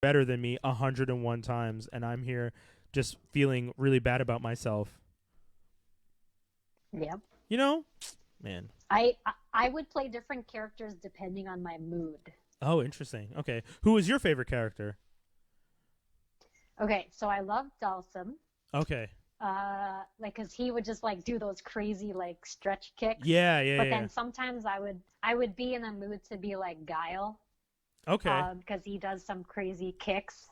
better than me 101 times, and I'm here just feeling really bad about myself. Yep. You know, man. I would play different characters depending on my mood. Oh, interesting. Okay, who is your favorite character? Okay, so I love Dalsum. Okay. Like, cause he would just like do those crazy like stretch kicks. Yeah, yeah, But yeah. then sometimes I would be in a mood to be like Guile, Okay. because he does some crazy kicks.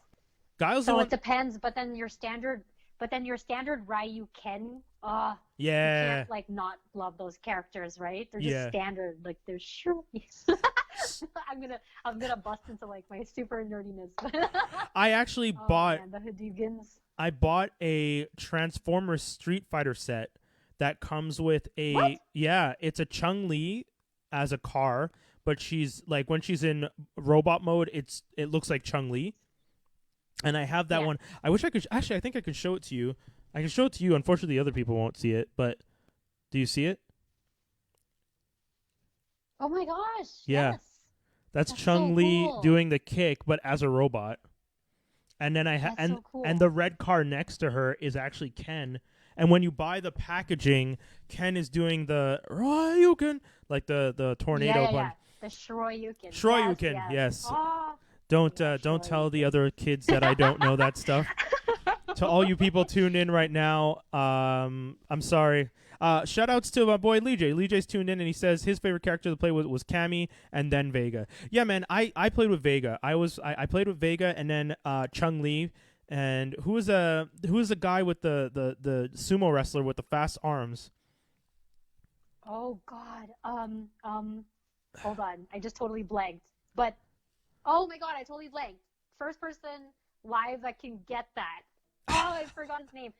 Guile's the So one. it depends. But then your standard Ryu Ken, you Yeah, can't like not love those characters, right? They're just yeah. standard. Like they're sure. I'm gonna bust into like my super nerdiness. I actually Oh bought man, the Hadoukens. I bought a Transformers Street Fighter set that comes with What? it's a Chun-Li as a car, but she's like when she's in robot mode, it looks like Chun-Li. And I have that Yeah. one. I wish I could actually I think I could show it to you. I can show it to you. Unfortunately, other people won't see it, but do you see it? Oh my gosh. Yeah. Yes. That's That's so Chun-Li cool. doing the kick but as a robot. And then That's so and cool. the red car next to her is actually Ken. And when you buy the packaging, Ken is doing the Ryuken, like the Yeah, tornado yeah, yeah. punch. The Shoryuken. Yes, Shoryuken, yes. yes. Oh, Don't tell the Shoryuken. other kids that I don't know that stuff. To all you people tuned in right now, I'm sorry. Shout outs to my boy Lee J. Lee J's tuned in and he says his favorite character to play was Cammy and then Vega. Yeah, man, I played with Vega. I played with Vega and then Chung Li and who is the guy with the sumo wrestler with the fast arms? Oh God. Hold on. I just totally blanked. But oh my God, I totally blanked. First person live that can get that. Oh, I forgot his name.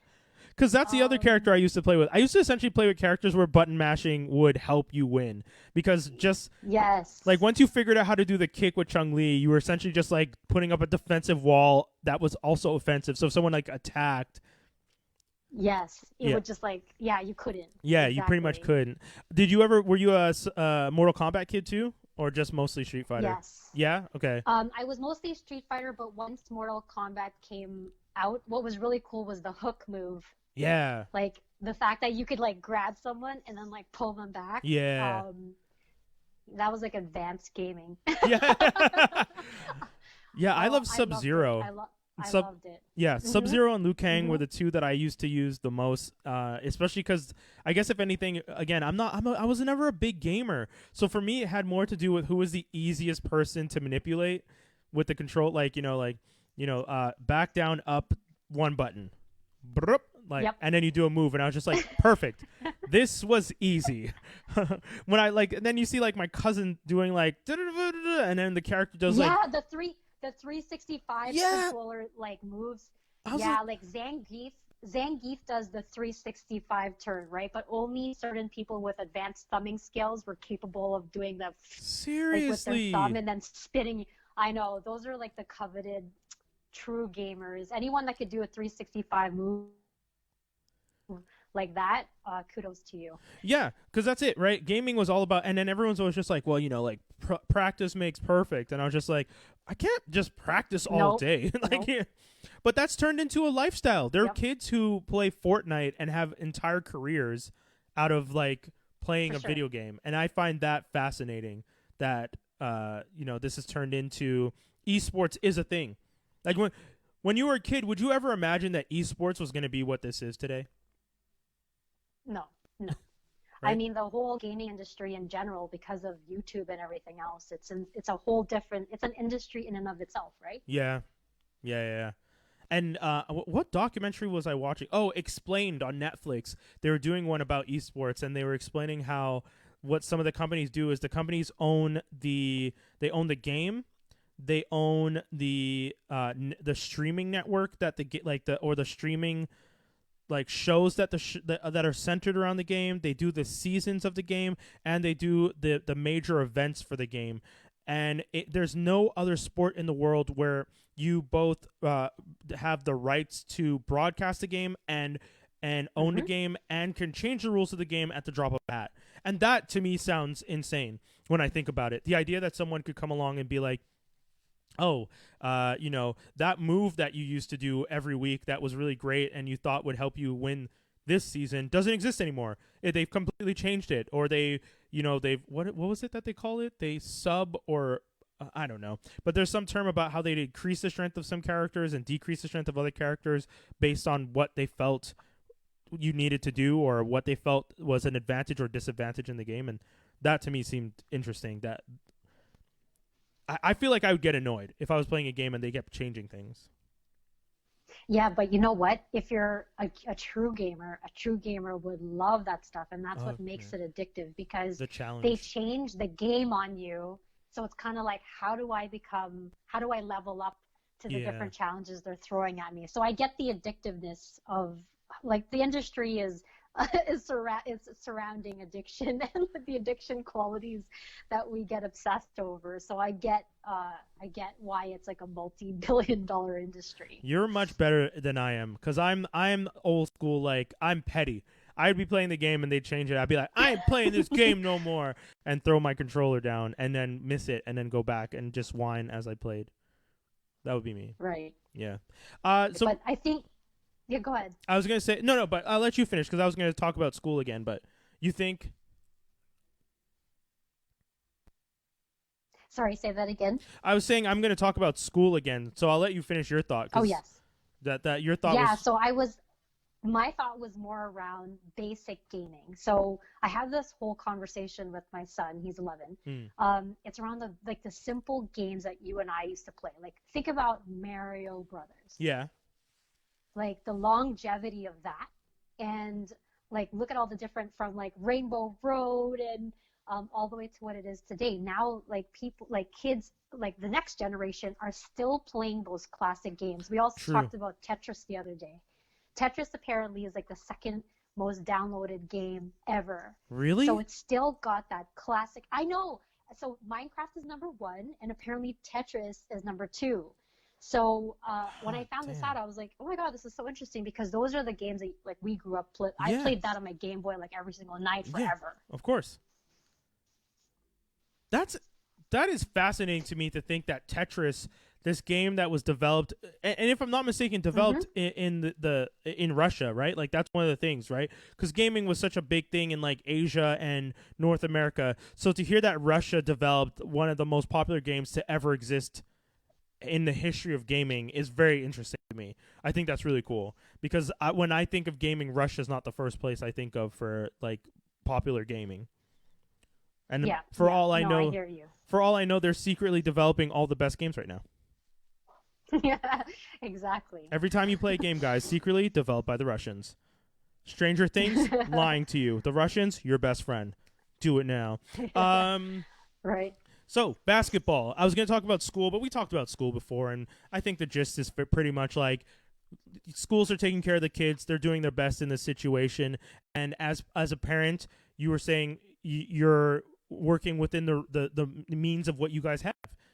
Because that's the other character Um, I used to play with. I used to essentially play with characters where button mashing would help you win. Because just like yes. once you figured out how to do the kick with Chung Li, you were essentially just like putting up a defensive wall that was also offensive. So if someone like attacked, Yes. It yeah, would just like, yeah, you couldn't. yeah, you pretty much Exactly. couldn't. Were you a Mortal Kombat kid too, or just mostly Street Fighter? Yes. Yeah. Okay. I was mostly Street Fighter, but once Mortal Kombat came out, what was really cool was the hook move. Yeah. Like the fact that you could like grab someone and then like pull them back. Yeah. Um, that was like advanced gaming. Yeah. Yeah. I Oh, love I Sub loved it. Zero. I Sub loved it. Yeah, Sub Mhm. Zero and Liu Kang were Mhm. the two that I used to use the most, especially because I guess if anything, again, I was never a big gamer, so for me it had more to do with who was the easiest person to manipulate with the control, back down up one button, Brup, like, Yep. and then you do a move, and I was just like, perfect, this was easy. When I like, and then you see like my cousin doing like, and then the character does like, Yeah, the 365 yeah, controller like moves. I was like, Yeah, like Zangief does the 365 turn, right? But only certain people with advanced thumbing skills were capable of doing the like with their thumb seriously. and then spinning. I know, those are like the coveted true gamers. Anyone that could do a 365 move like that, kudos to you. Yeah, because that's it, right? Gaming was all about, and then everyone's always just like, well, like practice makes perfect, and I was just like, I can't just practice all Nope, day, like, nope. yeah. But that's turned into a lifestyle. There are Yep, kids who play Fortnite and have entire careers out of like playing for a sure. video game, and I find that fascinating. That this has turned into esports is a thing. Like when you were a kid, would you ever imagine that esports was going to be what this is today? No, no. I Right? mean, the whole gaming industry in general, because of YouTube and everything else, it's a whole different, it's an industry in and of itself, right? Yeah, yeah. And what documentary was I watching? Oh, Explained on Netflix. They were doing one about esports, and they were explaining how what some of the companies do is the companies own the game, they own the streaming network that the streaming like shows that that are centered around the game. They do the seasons of the game, and they do the major events for the game. And there's no other sport in the world where you both have the rights to broadcast the game and own the Mm-hmm. game and can change the rules of the game at the drop of a hat. And that to me sounds insane when I think about it. The idea that someone could come along and be like, oh, that move that you used to do every week that was really great and you thought would help you win this season doesn't exist anymore. They've completely changed it, or they've what was it that they call it? They sub or I don't know, but there's some term about how they decrease the strength of some characters and decrease the strength of other characters based on what they felt you needed to do or what they felt was an advantage or disadvantage in the game, and that to me seemed interesting. That I feel like I would get annoyed if I was playing a game and they kept changing things. Yeah, but you know what? If you're a true gamer would love that stuff, and that's what makes it addictive because The challenge. they change the game on you. So it's kind of like, how do I level up to the different challenges they're throwing at me? So I get the addictiveness of, like, the industry is surrounding addiction and the addiction qualities that we get obsessed over. So I get why it's like a multi-billion-dollar industry. You're much better than I am because I'm old school. Like, I'm petty. I'd be playing the game and they'd change it. I'd be like, I ain't playing this game no more, and throw my controller down and then miss it and then go back and just whine as I played. That would be me. Right. Yeah. But I think. Yeah, go ahead. I was going to say, no, but I'll let you finish because I was going to talk about school again, but you think... Sorry, say that again. I was saying I'm going to talk about school again, so I'll let you finish your thought. Oh, yes. That your thought was... Yeah, so my thought was more around basic gaming. So I had this whole conversation with my son. He's 11. It's around the simple games that you and I used to play. Like, think about Mario Brothers. Yeah. Like, the longevity of that, and like, look at all the different, from like Rainbow Road and all the way to what it is today. Now, like, people, like kids, like the next generation are still playing those classic games. We also talked about Tetris the other day. Tetris apparently is like the second most downloaded game ever. Really? So it's still got that classic. I know. So Minecraft is number 1, and apparently Tetris is number 2. So when I found this out, I was like, oh my God, this is so interesting, because those are the games that, like, we grew up playing. I played that on my Game Boy like every single night forever. Yeah, of course. That is fascinating to me to think that Tetris, this game that was developed, and if I'm not mistaken, developed in Russia, right? Like, that's one of the things, right? Because gaming was such a big thing in like Asia and North America. So to hear that Russia developed one of the most popular games to ever exist in the history of gaming is very interesting to me. I think that's really cool because when I think of gaming, Russia's not the first place I think of for like popular gaming. And for all I know, I hear you. For all I know, they're secretly developing all the best games right now. Yeah, exactly. Every time you play a game, guys, secretly developed by the Russians. Stranger Things, lying to you. The Russians, your best friend. Do it now. Right. So, basketball. I was going to talk about school, but we talked about school before, and I think the gist is pretty much like schools are taking care of the kids. They're doing their best in this situation, and as a parent, you were saying you're working within the means of what you guys have,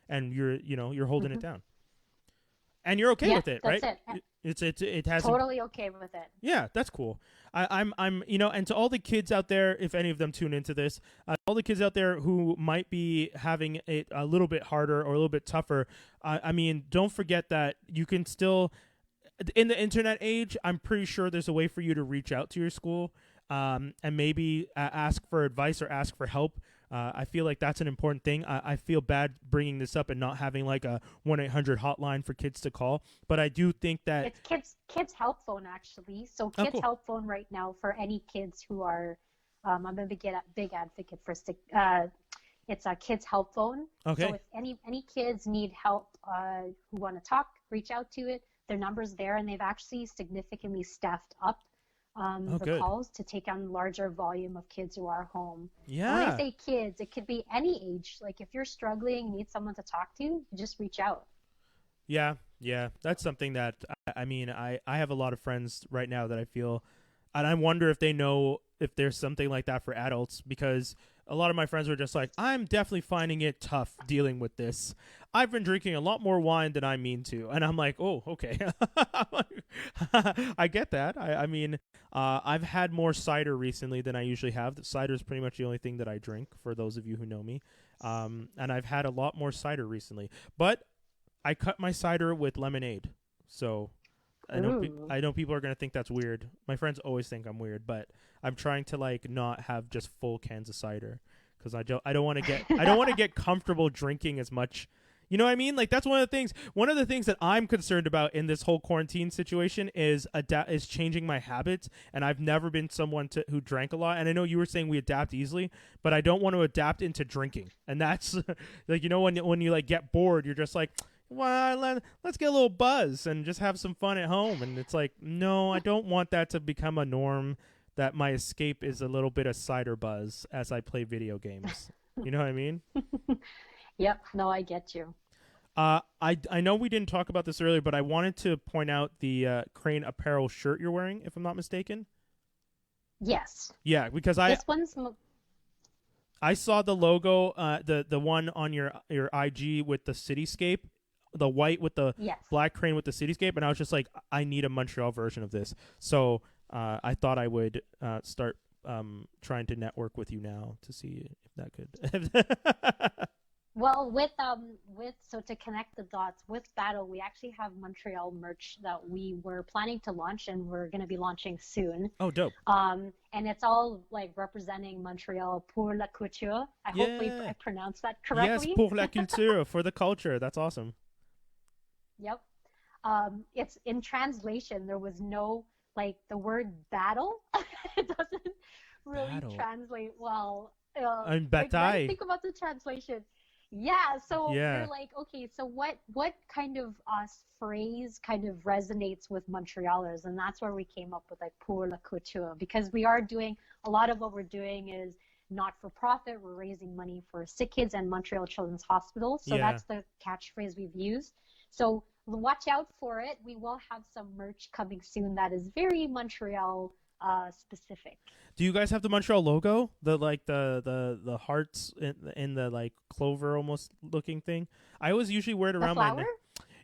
and you're holding it down. And you're okay with it, right? That's It has totally okay with it. Yeah, that's cool. I'm and to all the kids out there, if any of them tune into this, all the kids out there who might be having it a little bit harder or a little bit tougher, I mean, don't forget that you can still, in the internet age, I'm pretty sure there's a way for you to reach out to your school, and maybe ask for advice or ask for help. I feel like that's an important thing. I feel bad bringing this up and not having like a 1-800 hotline for kids to call, but I do think that it's kids help phone, actually. So kids help phone right now for any kids who are. I'm a big advocate for it's a kids help phone. Okay. So if any kids need help who want to talk, reach out to it. Their number's there, and they've actually significantly staffed up the calls to take on larger volume of kids who are home. Yeah. When I say kids, it could be any age. Like, if you're struggling, need someone to talk to, just reach out. Yeah, that's something that I mean, I have a lot of friends right now that I feel, and I wonder if they know if there's something like that for adults, because a lot of my friends are just like, I'm definitely finding it tough dealing with this. I've been drinking a lot more wine than I mean to. And I'm like, oh, okay. I get that. I mean, I've had more cider recently than I usually have. Cider is pretty much the only thing that I drink, for those of you who know me. And I've had a lot more cider recently. But I cut my cider with lemonade. So I know Ooh. I know people are gonna think that's weird. My friends always think I'm weird, but I'm trying to like not have just full cans of cider because I don't want to get I don't want to get comfortable drinking as much. You know what I mean? Like that's one of the things. One of the things that I'm concerned about in this whole quarantine situation is is changing my habits. And I've never been someone who drank a lot. And I know you were saying we adapt easily, but I don't want to adapt into drinking. And that's like when you like get bored, you're just like, well, let's get a little buzz and just have some fun at home. And it's like, no, I don't want that to become a norm. That my escape is a little bit of cider buzz as I play video games. You know what I mean? Yep. No, I get you. I know we didn't talk about this earlier, but I wanted to point out the Crane apparel shirt you're wearing, if I'm not mistaken. Yes. Yeah, because This one's I saw the logo, the one on your IG with the cityscape, the white with the yes. black crane with the cityscape, and I was just like, I need a Montreal version of this. So I thought I would start trying to network with you now to see if that could. Well, with so to connect the dots with Battle, we actually have Montreal merch that we were planning to launch, and we're going to be launching soon. Oh, dope! And it's all like representing Montreal pour la couture. Hopefully I pronounced that correctly. Yes, pour la culture, for the culture. That's awesome. Yep. It's in translation. There was no like the word battle. It doesn't really translate well. And like, bataille. Think about the translation. Yeah, so Yeah. you're like, okay, so what kind of phrase kind of resonates with Montrealers? And that's where we came up with like pour la couture, because we are doing a lot of what we're doing is not for profit. We're raising money for sick kids and Montreal Children's Hospital. So that's the catchphrase we've used. So watch out for it. We will have some merch coming soon that is very Montreal specific. Do you guys have the Montreal logo? The hearts in the like clover almost looking thing? I always usually wear it around my neck.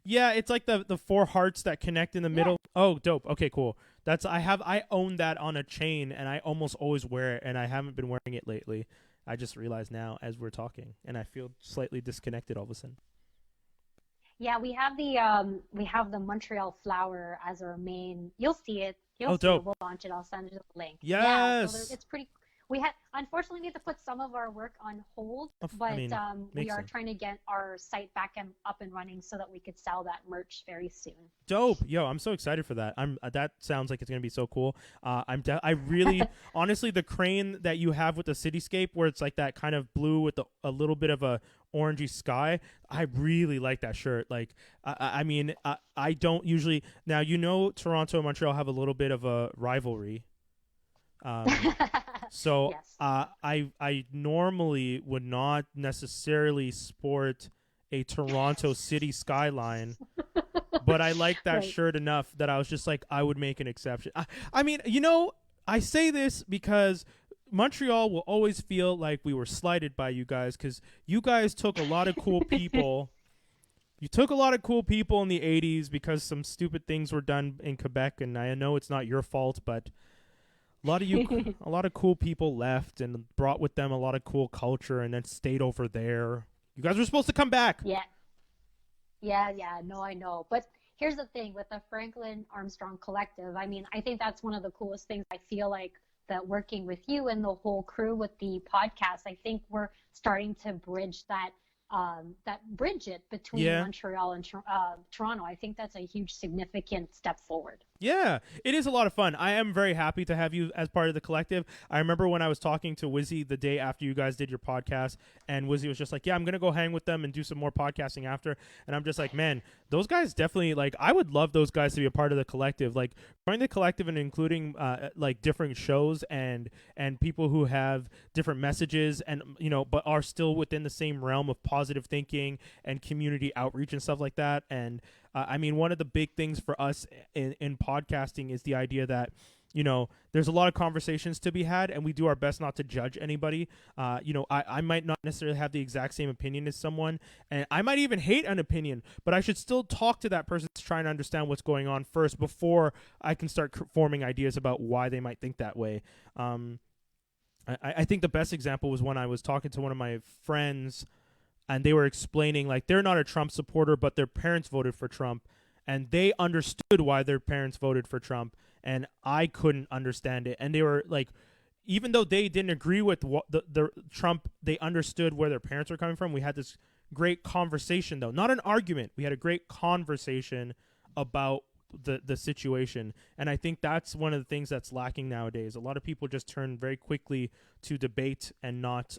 Yeah, it's like the four hearts that connect in the middle. Oh, dope. Okay, cool. I own that on a chain, and I almost always wear it, and I haven't been wearing it lately. I just realized now as we're talking, and I feel slightly disconnected all of a sudden. Yeah, we have the Montreal flower as our main. You'll see it. You'll see dope. it. We'll launch it. I'll send you the link. Yes. Yeah, so it's pretty. We unfortunately need to put some of our work on hold, but we are trying to get our site back and up and running so that we could sell that merch very soon. Dope. Yo, I'm so excited for that. That sounds like it's going to be so cool. I really honestly, the crane that you have with the cityscape where it's like that kind of blue with a little bit of a orangey sky, I really like that shirt. Like I mean, I don't usually, now Toronto and Montreal have a little bit of a rivalry. So yes. I normally would not necessarily sport a Toronto city skyline, but I like that shirt enough that I was just like, I would make an exception. I mean, I say this because Montreal will always feel like we were slighted by you guys because you guys took a lot of cool people. You took a lot of cool people in the 80s because some stupid things were done in Quebec, and I know it's not your fault, but a lot of cool people left and brought with them a lot of cool culture and then stayed over there. You guys were supposed to come back. Yeah. No, I know. But here's the thing with the Franklin Armstrong Collective. I mean, I think that's one of the coolest things. I feel like that working with you and the whole crew with the podcast, I think we're starting to bridge that bridge it between Montreal and Toronto. I think that's a huge significant step forward. Yeah, it is a lot of fun. I am very happy to have you as part of the collective. I remember when I was talking to Wizzy the day after you guys did your podcast, and Wizzy was just like, yeah, I'm going to go hang with them and do some more podcasting after. And I'm just like, man, those guys definitely, like, I would love those guys to be a part of the collective. Like, join the collective and including, like, different shows and people who have different messages and, but are still within the same realm of positive thinking and community outreach and stuff like that. And, I mean, one of the big things for us in podcasting is the idea that, there's a lot of conversations to be had, and we do our best not to judge anybody. I might not necessarily have the exact same opinion as someone, and I might even hate an opinion, but I should still talk to that person to try and understand what's going on first before I can start forming ideas about why they might think that way. I think the best example was when I was talking to one of my friends and they were explaining like they're not a Trump supporter, but their parents voted for Trump, and they understood why their parents voted for Trump, and I couldn't understand it. And they were like, even though they didn't agree with what the Trump, they understood where their parents were coming from. We had this great conversation, though, not an argument. We had a great conversation about the situation, and I think that's one of the things that's lacking nowadays. A lot of people just turn very quickly to debate and not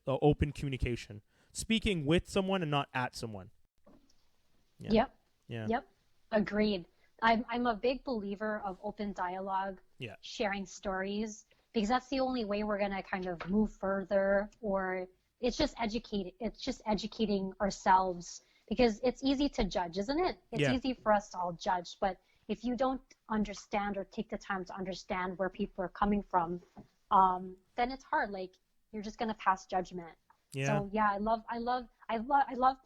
open communication, speaking with someone and not at someone. Yeah. Yep. Yeah. Yep. Agreed. I'm a big believer of open dialogue, Yeah. sharing stories, because that's the only way we're gonna kind of move further, or it's just educating ourselves, because it's easy to judge, isn't it? It's Yeah. easy for us to all judge, but if you don't understand or take the time to understand where people are coming from, then it's hard. Like, you're just gonna pass judgment. Yeah. So yeah, I love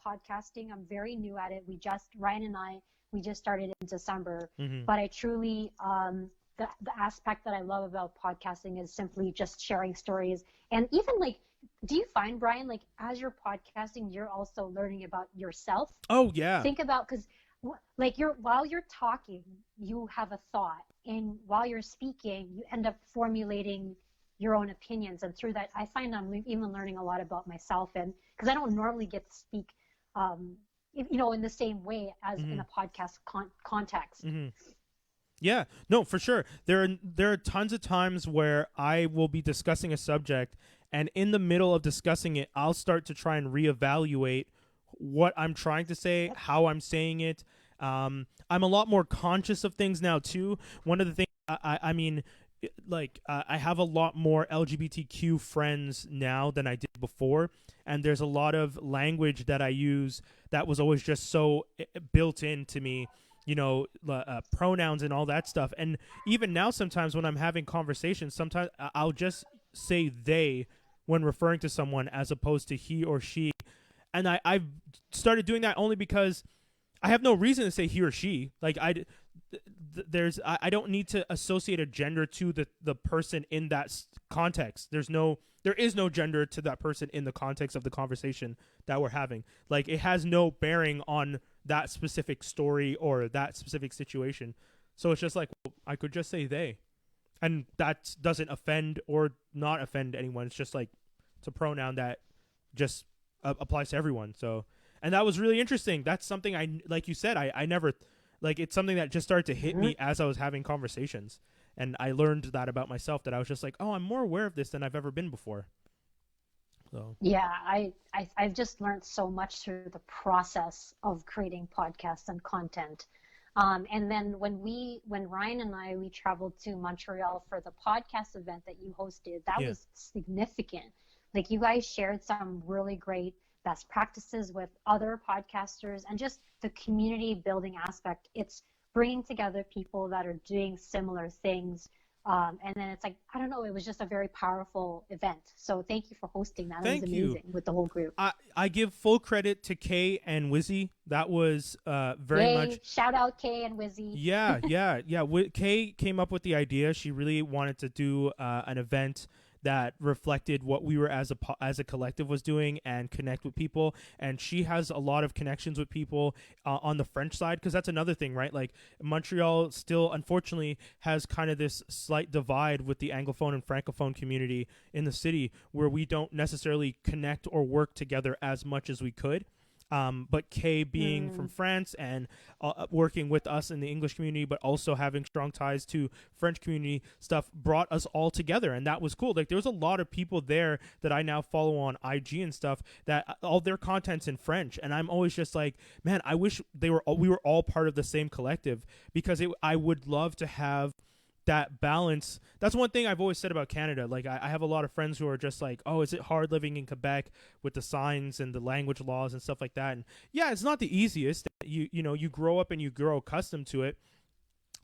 podcasting. I'm very new at it. Ryan and I, we just started in December, Mm-hmm. but I truly, the aspect that I love about podcasting is simply just sharing stories. And even like, do you find, Brian, like as you're podcasting, you're also learning about yourself? Oh yeah. Think about, because like while you're talking, you have a thought, and while you're speaking, you end up formulating your own opinions, and through that, I find I'm even learning a lot about myself, and because I don't normally get to speak, in the same way as Mm-hmm. in a podcast context. Mm-hmm. Yeah, no, for sure. There are tons of times where I will be discussing a subject, and in the middle of discussing it, I'll start to try and reevaluate what I'm trying to say, how I'm saying it. I'm a lot more conscious of things now too. One of the things I have a lot more LGBTQ friends now than I did before, and there's a lot of language that I use that was always just so built into me, pronouns and all that stuff. And even now, sometimes when I'm having conversations, sometimes I'll just say they when referring to someone as opposed to he or she. And I've started doing that only because I have no reason to say he or she. Like I don't need to associate a gender to the person in that context. There is no gender to that person in the context of the conversation that we're having. Like, it has no bearing on that specific story or that specific situation. So it's just like, well, I could just say they, and that doesn't offend or not offend anyone. It's just like, it's a pronoun that just applies to everyone. So, and that was really interesting. That's something like you said, I never, like, it's something that just started to hit me as I was having conversations. And I learned that about myself, that I was just like, oh, I'm more aware of this than I've ever been before. So Yeah, I've just learned so much through the process of creating podcasts and content. And then when Ryan and we traveled to Montreal for the podcast event that you hosted, that was significant. Like, you guys shared some really great best practices with other podcasters, and just the community building aspect. It's bringing together people that are doing similar things. And then it's like, I don't know, it was just a very powerful event. So thank you for hosting that. It was amazing with the whole group. I give full credit to Kay and Wizzy. That was very much. Shout out Kay and Wizzy. Yeah. Kay came up with the idea. She really wanted to do an event that reflected what we were as a collective was doing and connect with people. And she has a lot of connections with people on the French side, because that's another thing, right? Like, Montreal still, unfortunately, has kind of this slight divide with the Anglophone and Francophone community in the city, where we don't necessarily connect or work together as much as we could. But Kay being from France and working with us in the English community, but also having strong ties to French community stuff, brought us all together. And that was cool. Like, there was a lot of people there that I now follow on IG and stuff, that all their content's in French. And I'm always just like, man, I wish we were all part of the same collective, because I would love to have that balance. That's one thing I've always said about Canada. Like, I have a lot of friends who are just like, oh, is it hard living in Quebec with the signs and the language laws and stuff like that? And yeah, it's not the easiest. You grow up and you grow accustomed to it.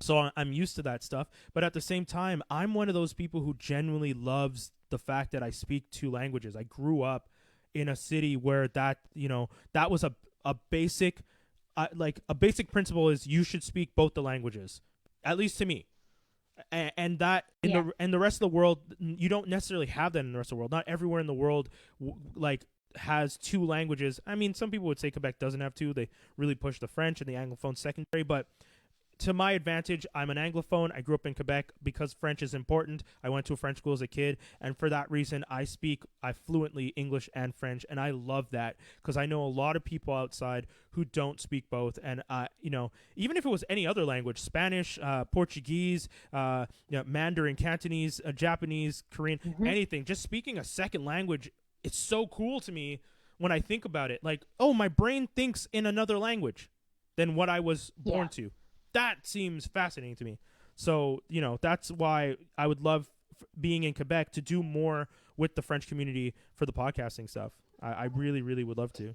So I'm used to that stuff. But at the same time, I'm one of those people who genuinely loves the fact that I speak two languages. I grew up in a city where that was a basic principle is you should speak both the languages, at least to me. And that in the rest of the world, you don't necessarily have that in the rest of the world. Not everywhere in the world has two languages. I mean, some people would say Quebec doesn't have two. They really push the French and the Anglophone secondary, but to my advantage, I'm an Anglophone. I grew up in Quebec because French is important. I went to a French school as a kid, and for that reason, I fluently English and French, and I love that because I know a lot of people outside who don't speak both. And even if it was any other language, Spanish, Portuguese, Mandarin, Cantonese, Japanese, Korean, anything, just speaking a second language, it's so cool to me when I think about it. Like, oh, my brain thinks in another language than what I was born to. That seems fascinating to me. So, that's why I would love being in Quebec to do more with the French community for the podcasting stuff. I really, really would love to.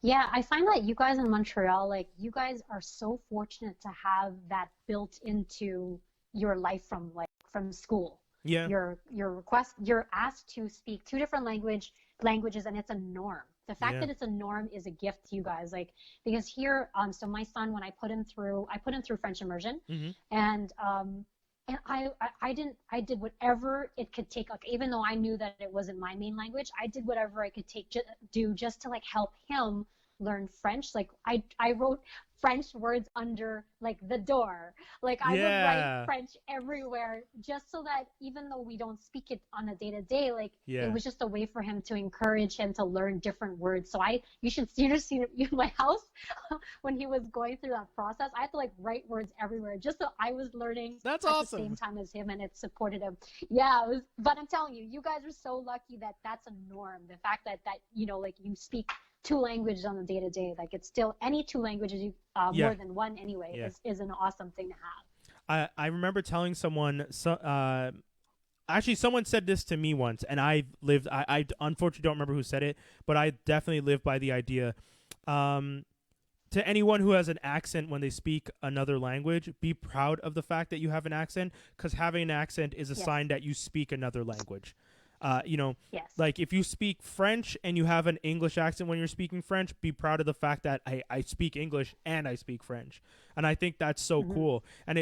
Yeah, I find that you guys in Montreal, like, you guys are so fortunate to have that built into your life from school. Yeah. You're asked to speak two different languages, and it's a norm. The fact that it's a norm is a gift to you guys, like, because here, so my son, when I put him through French immersion, and I did whatever it could take, like, even though I knew that it wasn't my main language, I did whatever I could do just to, like, help him learn French. Like, I wrote French words under, like, the door. Like, I would write French everywhere just so that even though we don't speak it on a day-to-day, like, it was just a way for him to encourage him to learn different words. So you should see my house when he was going through that process. I had to, like, write words everywhere just so I was learning That's at awesome. the same time as him, and it supported him. Yeah, but I'm telling you, you guys are so lucky that that's a norm. The fact that like, you speak two languages on the day-to-day, like, it's still any two languages, more than one anyway, is an awesome thing to have. I remember telling someone, actually someone said this to me once, and I unfortunately don't remember who said it, but I definitely live by the idea, to anyone who has an accent when they speak another language, be proud of the fact that you have an accent, because having an accent is a sign that you speak another language. Like, if you speak French and you have an English accent when you're speaking French, be proud of the fact that I speak English and I speak French. And I think that's so cool. And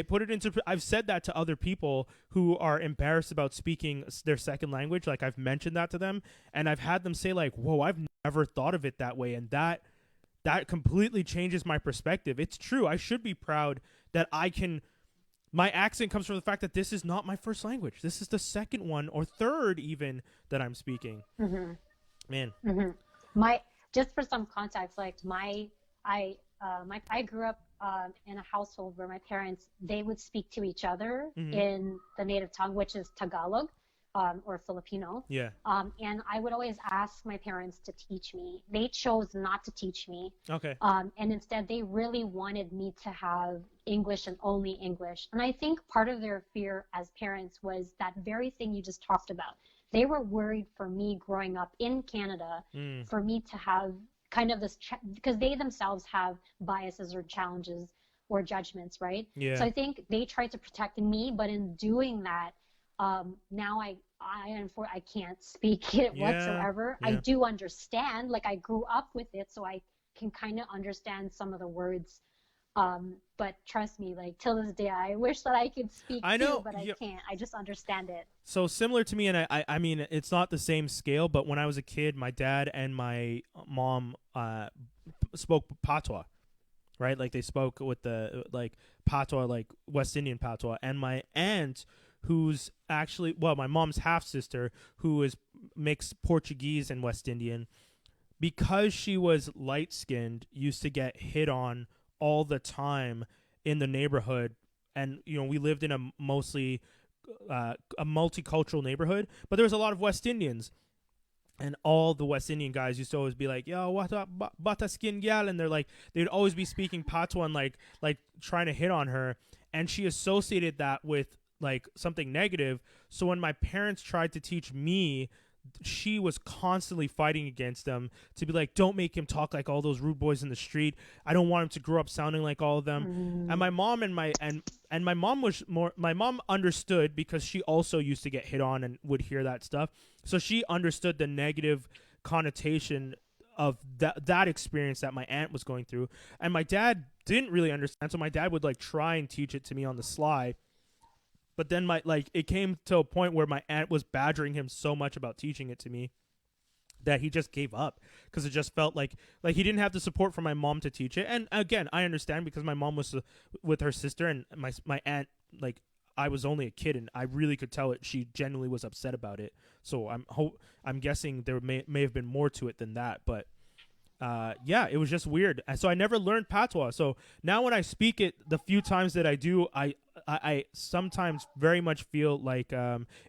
I've said that to other people who are embarrassed about speaking their second language. Like, I've mentioned that to them, and I've had them say, like, whoa, I've never thought of it that way. And that completely changes my perspective. It's true. I should be proud that my accent comes from the fact that this is not my first language. This is the second one or third even that I'm speaking. Man. Just for some context, like, I grew up in a household where my parents, they would speak to each other in the native tongue, which is Tagalog. Or Filipino. Yeah. And I would always ask my parents to teach me. They chose not to teach me. Okay. And instead, they really wanted me to have English and only English. And I think part of their fear as parents was that very thing you just talked about. They were worried for me growing up in Canada, for me to have kind of this, because they themselves have biases or challenges or judgments, right? Yeah. So I think they tried to protect me, but in doing that, now I can't speak it whatsoever. I do understand, like, I grew up with it, so I can kind of understand some of the words. But trust me, like, till this day, I wish that I could speak too, but I can't. I just understand it. So similar to me, and I mean, it's not the same scale, but when I was a kid, my dad and my mom spoke patois, right? Like, they spoke with the, like, patois, like West Indian patois, and my aunt, who's actually, well, my mom's half-sister, who is mixed Portuguese and West Indian, because she was light-skinned, used to get hit on all the time in the neighborhood. And, we lived in a mostly a multicultural neighborhood, but there was a lot of West Indians. And all the West Indian guys used to always be like, yo, what up, bata skin gal? And they'd always be speaking patois and, like trying to hit on her. And she associated that with, like, something negative. So when my parents tried to teach me, she was constantly fighting against them to be like, don't make him talk like all those rude boys in the street. I don't want him to grow up sounding like all of them. And my mom and my mom understood, because she also used to get hit on and would hear that stuff. So she understood the negative connotation of that experience that my aunt was going through. And my dad didn't really understand. So my dad would, like, try and teach it to me on the sly. But then it came to a point where my aunt was badgering him so much about teaching it to me that he just gave up because it just felt like he didn't have the support from my mom to teach it. And again, I understand because my mom was with her sister and my aunt, like I was only a kid and I really could tell it. She genuinely was upset about it. So I'm guessing there may have been more to it than that. But yeah, it was just weird. So I never learned patois. So now when I speak it, the few times that I do, I sometimes very much feel like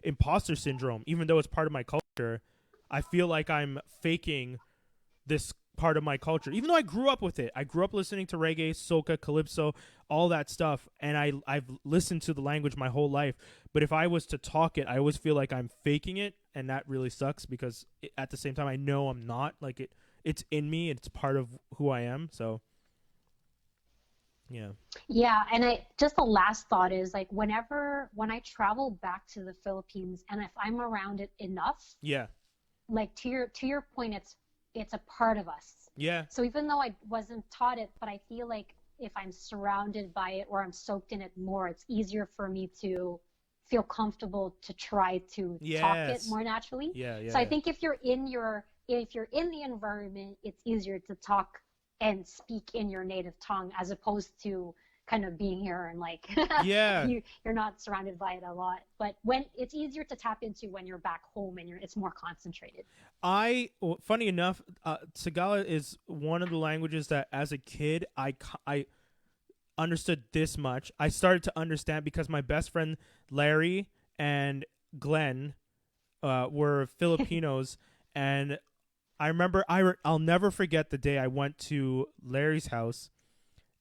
imposter syndrome, even though it's part of my culture. I feel like I'm faking this part of my culture, even though I grew up with it. I grew up listening to reggae, soca, calypso, all that stuff, and I've listened to the language my whole life. But if I was to talk it, I always feel like I'm faking it, and that really sucks because at the same time I know I'm not. Like it's in me, it's part of who I am. So yeah. Yeah, and just the last thought is like when I travel back to the Philippines and if I'm around it enough, yeah, like to your point, it's a part of us. Yeah. So even though I wasn't taught it, but I feel like if I'm surrounded by it or I'm soaked in it more, it's easier for me to feel comfortable to try to talk it more naturally. Yeah, yeah. So I think if you're in the environment, it's easier to talk and speak in your native tongue as opposed to kind of being here and like you're not surrounded by it a lot. But when it's easier to tap into when you're back home and it's more concentrated. Funny enough, Tagalog is one of the languages that as a kid I understood this much. I started to understand because my best friend Larry and Glenn were Filipinos, and I remember I'll never forget the day I went to Larry's house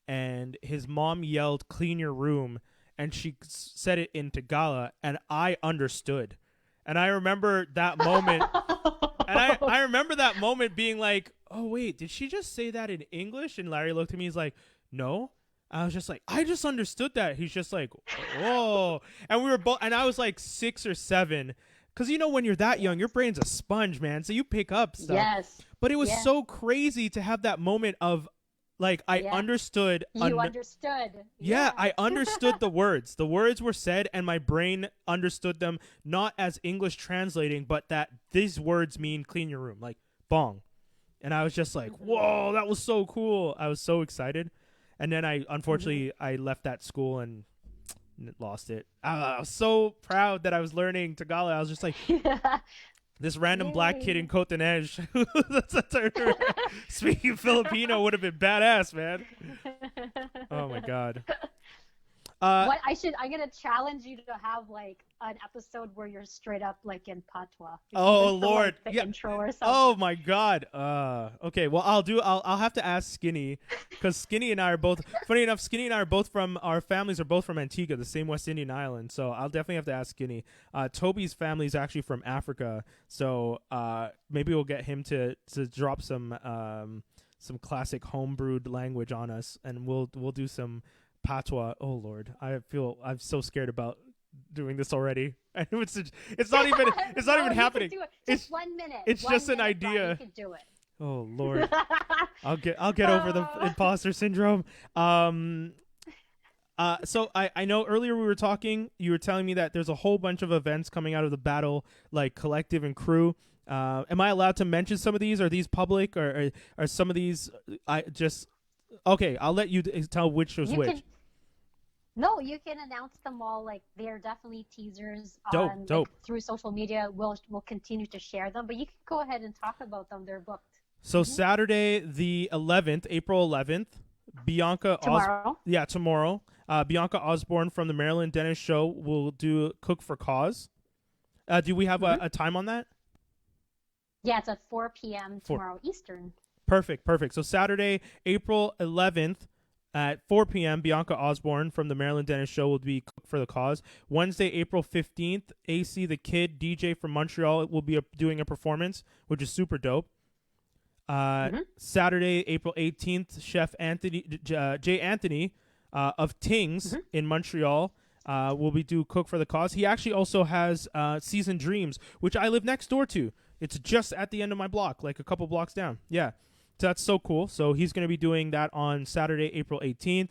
and his mom yelled, "Clean your room," and she said it in Tagalog, and I understood. And I remember that moment, and I remember that moment being like, "Oh wait, did she just say that in English?" And Larry looked at me, he's like, "No." I was just like, "I just understood that." He's just like, "Whoa!" And we were both, and I was like 6 or 7, because you know when you're that young, your brain's a sponge, man. So you pick up stuff. Yes. But it was so crazy to have that moment of. Like, I understood. You understood. Yeah, I understood the words. The words were said, and my brain understood them, not as English translating, but that these words mean clean your room, like, bong. And I was just like, whoa, that was so cool. I was so excited. And then unfortunately, I left that school and lost it. I was so proud that I was learning Tagalog. I was just like... This random black kid in Cotonej speaking Filipino would have been badass, man. Oh my god. I'm gonna challenge you to have like an episode where you're straight up like in patois. Oh Lord, the intro or something. Oh my god. Okay, well I'll have to ask Skinny, because Skinny and I are both. Funny enough, Skinny and I are both from. Our families are both from Antigua, the same West Indian island. So I'll definitely have to ask Skinny. Toby's family is actually from Africa, so maybe we'll get him to drop some classic homebrewed language on us, and we'll do some patois. Oh Lord, I'm so scared about doing this already. And it's not even happening. Just 1 minute. It's just an idea. You can do it. Oh Lord, I'll get over the imposter syndrome. So I know earlier we were talking. You were telling me that there's a whole bunch of events coming out of the Battle, like Collective and Crew. Am I allowed to mention some of these? Are these public, or are some of these? Okay, I'll let you tell which was which. No, you can announce them all. Like they're definitely teasers. Dope. Like, through social media. We'll continue to share them, but you can go ahead and talk about them. They're booked. So Saturday, the 11th, April 11th, Bianca. Tomorrow. Tomorrow. Bianca Osborne from the Maryland Dennis Show will do Cook for Cause. Do we have a time on that? Yeah, it's at 4 p.m. tomorrow Eastern. Perfect. So Saturday, April 11th at 4 p.m., Bianca Osborne from the Maryland Dennis Show will be Cook for the Cause. Wednesday, April 15th, AC the Kid, DJ from Montreal, will be doing a performance, which is super dope. Saturday, April 18th, Chef Jay Anthony of Tings in Montreal will be do Cook for the Cause. He actually also has Season Dreams, which I live next door to. It's just at the end of my block, like a couple blocks down. Yeah. So that's so cool. So he's going to be doing that on Saturday, April 18th.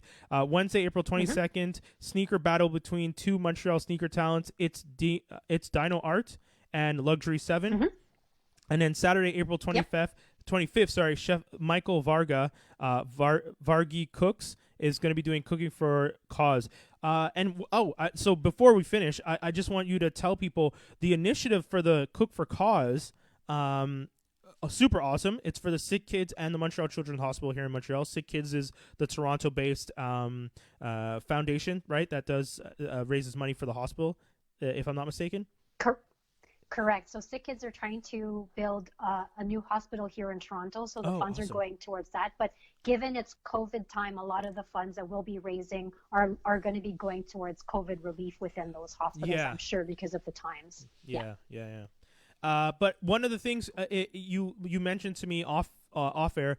Wednesday, April 22nd, sneaker battle between two Montreal sneaker talents. It's Dino Art and Luxury 7. And then Saturday, April 25th, sorry, Chef Michael Varga, Vargi Cooks, is going to be doing Cooking for Cause. So before we finish, I just want you to tell people the initiative for the Cook for Cause. Super awesome. It's for the Sick Kids and the Montreal Children's Hospital here in Montreal. Sick Kids is the Toronto-based foundation, right? That does raises money for the hospital, if I'm not mistaken. Correct. So Sick Kids are trying to build a new hospital here in Toronto, so the funds awesome. are going towards that. But given it's COVID time, a lot of the funds that we'll be raising are going to be going towards COVID relief within those hospitals, I'm sure, because of the times. Yeah. But one of the things you mentioned to me off air,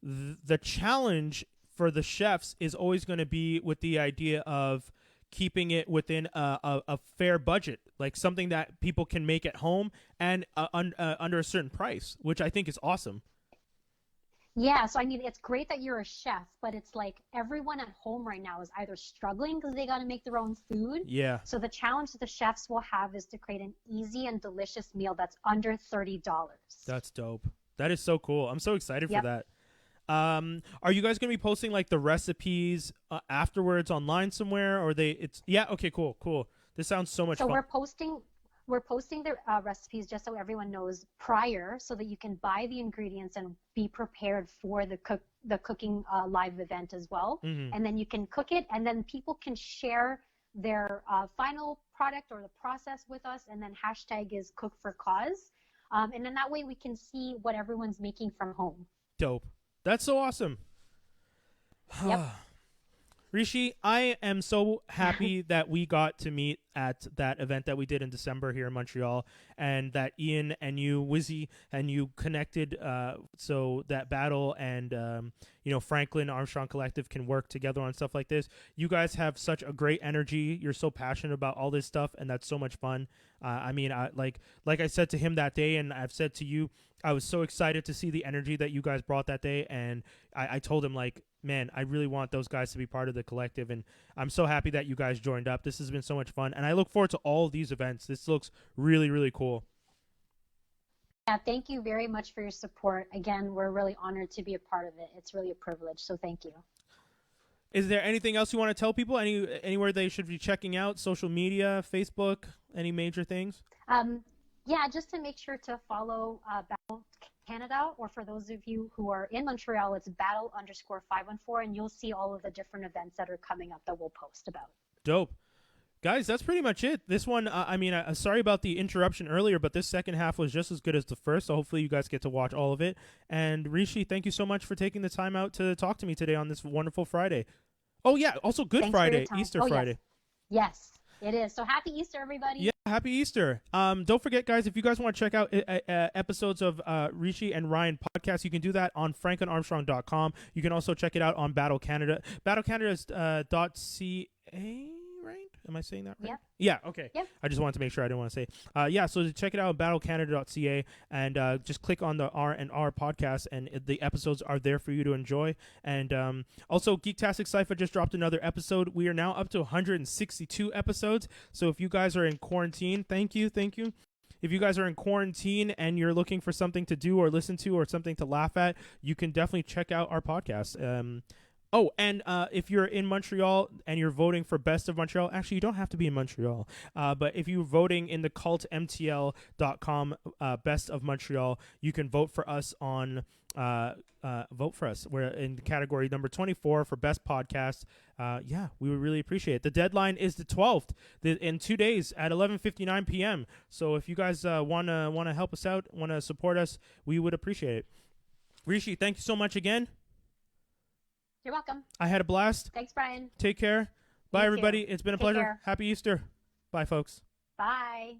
the challenge for the chefs is always going to be with the idea of keeping it within a fair budget, like something that people can make at home and under a certain price, which I think is awesome. Yeah, so I mean, it's great that you're a chef, but it's like everyone at home right now is either struggling because they got to make their own food. Yeah. So the challenge that the chefs will have is to create an easy and delicious meal that's under $30. That's dope. That is so cool. I'm so excited for that. Are you guys going to be posting like the recipes afterwards online somewhere, or okay, cool. This sounds so much fun. So we're posting the recipes just so everyone knows prior, so that you can buy the ingredients and be prepared for the cooking live event as well. Mm-hmm. And then you can cook it, and then people can share their final product or the process with us, and then hashtag is Cook for Cause. And then that way we can see what everyone's making from home. Dope. That's so awesome. Yep. Rechie, I am so happy that we got to meet at that event that we did in December here in Montreal, and that Ian and you, Wizzy, and you connected so that Battle and Franklin Armstrong Collective can work together on stuff like this. You guys have such a great energy. You're so passionate about all this stuff, and that's so much fun. Like I said to him that day, and I've said to you, I was so excited to see the energy that you guys brought that day, and I told him, like, man, I really want those guys to be part of the collective, and I'm so happy that you guys joined up. This has been so much fun, and I look forward to all of these events. This looks really, really cool. Yeah, thank you very much for your support. Again, we're really honored to be a part of it. It's really a privilege, so thank you. Is there anything else you want to tell people? Anywhere they should be checking out? Social media, Facebook, any major things? Yeah, just to make sure to follow BattleCanada, or for those of you who are in Montreal, it's battle_514, and you'll see all of the different events that are coming up that we'll post about. Dope. Guys, that's pretty much it. This one, sorry about the interruption earlier, but this second half was just as good as the first, so hopefully you guys get to watch all of it. And Rechie, thank you so much for taking the time out to talk to me today on this wonderful Friday. Oh, yeah, also Good Friday, Easter Friday. Yes, it is. So happy Easter, everybody. Yeah, happy Easter. Don't forget, guys, if you guys want to check out episodes of Rechie and Ryan podcast, you can do that on franklinarmstrong.com. You can also check it out on BattleCanada. BattleCanada is .ca, right? Am I saying that right? Yeah, okay. Yep. I just wanted to make sure I didn't want to say. So to check it out, battlecanada.ca, and just click on the R&R podcast, and the episodes are there for you to enjoy. And also, Geektastic Cypher just dropped another episode. We are now up to 162 episodes. So if you guys are in quarantine, thank you. If you guys are in quarantine and you're looking for something to do or listen to or something to laugh at, you can definitely check out our podcast. If you're in Montreal and you're voting for Best of Montreal, actually, you don't have to be in Montreal. But if you're voting in the cultmtl.com Best of Montreal, you can vote for us on vote for us. We're in category number 24 for Best Podcast. We would really appreciate it. The deadline is the 12th, in 2 days at 11:59 p.m. So if you guys want to help us out, want to support us, we would appreciate it. Rechie, thank you so much again. You're welcome. I had a blast. Thanks, Brian. Take care. Bye, everybody. It's been a pleasure. Care. Happy Easter. Bye, folks. Bye.